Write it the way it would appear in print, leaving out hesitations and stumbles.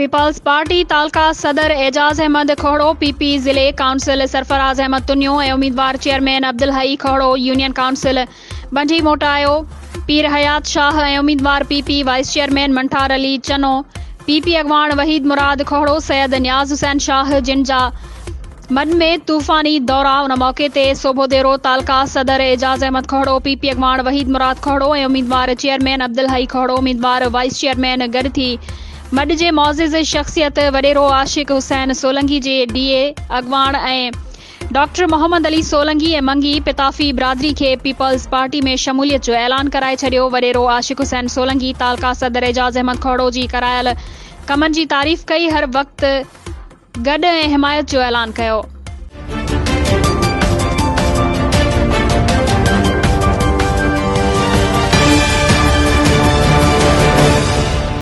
Peoples party taluka सदर Ejaz Ahmed Khoro PP जिले council Sarfraz Ahmed Tunio ऐं उम्मीदवार chairman Abdul Hai Khoro union council Banji Motayo Pir Hayat Shah ऐं उम्मीदवार PP vice chairman Manthar Ali Chano PP अगवान वहीद मुराद खोड़ो सैयद न्याज हुसैन शाह जिन जा मन में तूफानी दौरा उन मौके ते सोभो देरो तालका सदर एजाज अहमद खोड़ो पीपी अगवान वहीद मुराद खोड़ो ऐं उम्मीदवार चेयरमैन अब्दुल हई खोड़ो उम्मीदवार वाइस चेयरमैन गॾु थी मड जे मौज़िज़ शख्सियत वडेरो आशिक हुसैन सोलंगी जे डीए अगवान ऐं डॉक्टर मोहम्मद अली सोलंगी ऐं मंगी पिताफ़ी बिरादरी के पीपल्स पार्टी में शमूलियत जो ऐलान कराए छडियो। वडेरो आशिक हुसैन सोलंगी तालका सदर एजाज अहमद खोड़ो जी करायल कमनि जी तारीफ़ कई, हर वक्त गॾ ऐं हिमायत जो ऐलान कयो।